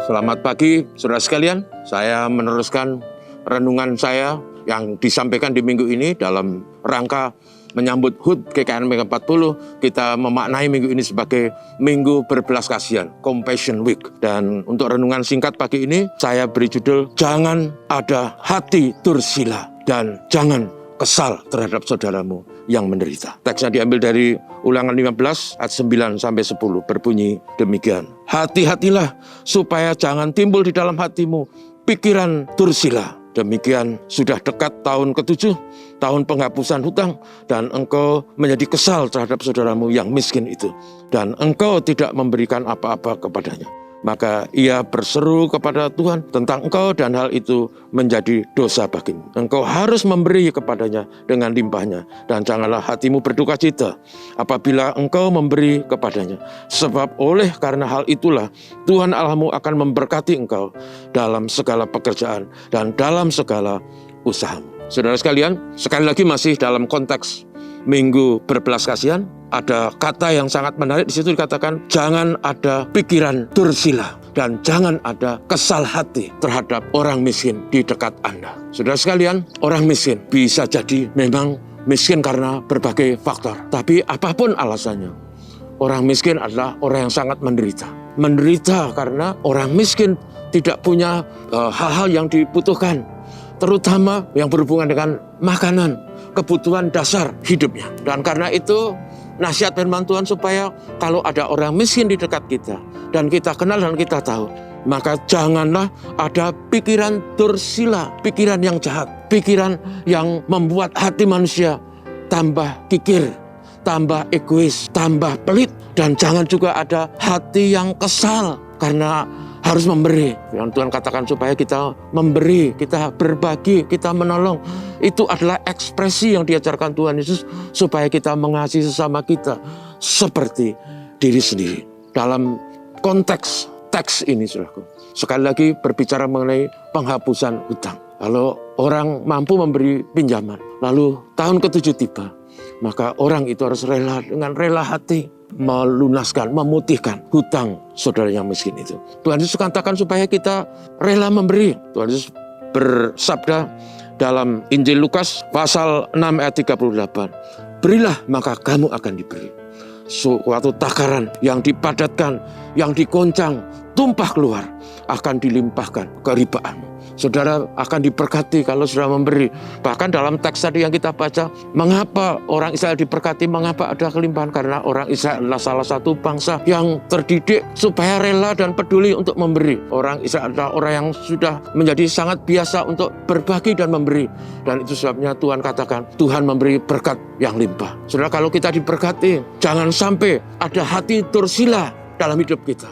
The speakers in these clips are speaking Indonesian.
Selamat pagi, saudara sekalian. Saya meneruskan renungan saya yang disampaikan di minggu ini dalam rangka menyambut HUT GKN ke-40. Kita memaknai minggu ini sebagai Minggu Berbelas Kasihan, Compassion Week. Dan untuk renungan singkat pagi ini, saya beri judul, Jangan Ada Hati Dursila dan Jangan Kesal Terhadap Saudaramu yang Menderita. Teksnya diambil dari Ulangan 15 ayat 9-10, berbunyi demikian. Hati-hatilah supaya jangan timbul di dalam hatimu pikiran dursila. Demikian sudah dekat tahun ke-7, tahun penghapusan hutang, dan engkau menjadi kesal terhadap saudaramu yang miskin itu. Dan engkau tidak memberikan apa-apa kepadanya. Maka ia berseru kepada Tuhan tentang engkau dan hal itu menjadi dosa bagimu. Engkau harus memberi kepadanya dengan limpahnya. Dan janganlah hatimu berduka cita apabila engkau memberi kepadanya. Sebab oleh karena hal itulah Tuhan Allahmu akan memberkati engkau dalam segala pekerjaan dan dalam segala usahamu. Saudara sekalian, sekali lagi masih dalam konteks Minggu Berbelas Kasihan, ada kata yang sangat menarik di situ dikatakan jangan ada pikiran dursila dan jangan ada kesal hati terhadap orang miskin di dekat Anda. Saudara sekalian, orang miskin bisa jadi memang miskin karena berbagai faktor. Tapi apapun alasannya, orang miskin adalah orang yang sangat menderita. Menderita karena orang miskin tidak punya hal-hal yang dibutuhkan, terutama yang berhubungan dengan makanan, kebutuhan dasar hidupnya. Dan karena itu nasihat firman Tuhan supaya kalau ada orang miskin di dekat kita dan kita kenal dan kita tahu, maka janganlah ada pikiran dursila, pikiran yang jahat, pikiran yang membuat hati manusia tambah kikir, tambah egois, tambah pelit, dan jangan juga ada hati yang kesal karena harus memberi. Yang Tuhan katakan supaya kita memberi, kita berbagi, kita menolong. Itu adalah ekspresi yang diajarkan Tuhan Yesus supaya kita mengasihi sesama kita seperti diri sendiri. Dalam konteks teks ini, saudaraku, sekali lagi berbicara mengenai penghapusan hutang. Kalau orang mampu memberi pinjaman, lalu tahun ke-7 tiba, maka orang itu harus rela dengan rela hati melunaskan, memutihkan hutang saudara yang miskin itu. Tuhan Yesus katakan supaya kita rela memberi. Tuhan Yesus bersabda dalam Injil Lukas pasal 6 ayat 38. Berilah maka kamu akan diberi. Suatu takaran yang dipadatkan, yang dikoncang, tumpah keluar, akan dilimpahkan keribaanmu. Saudara akan diberkati kalau sudah memberi. Bahkan dalam teks tadi yang kita baca, mengapa orang Israel diberkati, mengapa ada kelimpahan? Karena orang Israel adalah salah satu bangsa yang terdidik supaya rela dan peduli untuk memberi. Orang Israel adalah orang yang sudah menjadi sangat biasa untuk berbagi dan memberi. Dan itu sebabnya Tuhan katakan, Tuhan memberi berkat yang limpah. Saudara, kalau kita diberkati, jangan sampai ada hati dursila dalam hidup kita.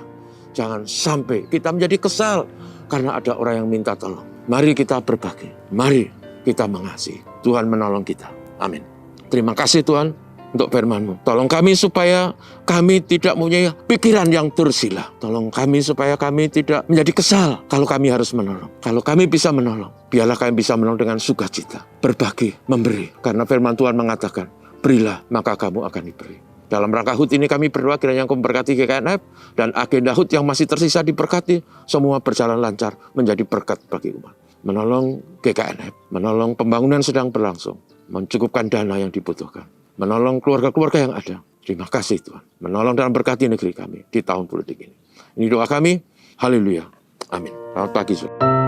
Jangan sampai kita menjadi kesal karena ada orang yang minta tolong. Mari kita berbagi. Mari kita mengasihi. Tuhan menolong kita. Amin. Terima kasih Tuhan untuk firman-Mu. Tolong kami supaya kami tidak mempunyai pikiran yang dursila. Tolong kami supaya kami tidak menjadi kesal kalau kami harus menolong. Kalau kami bisa menolong, biarlah kami bisa menolong dengan sukacita. Berbagi, memberi. Karena firman Tuhan mengatakan, berilah maka kamu akan diberi. Dalam rangka HUT ini kami berdoa kiranya Engkau memberkati GKNF dan agenda HUT yang masih tersisa diberkati. Semua berjalan lancar menjadi berkat bagi umat. Menolong GKNF, menolong pembangunan sedang berlangsung, mencukupkan dana yang dibutuhkan, menolong keluarga-keluarga yang ada. Terima kasih Tuhan. Menolong dan berkati negeri kami di tahun politik ini. Ini doa kami. Haleluya. Amin. Selamat pagi, saudara.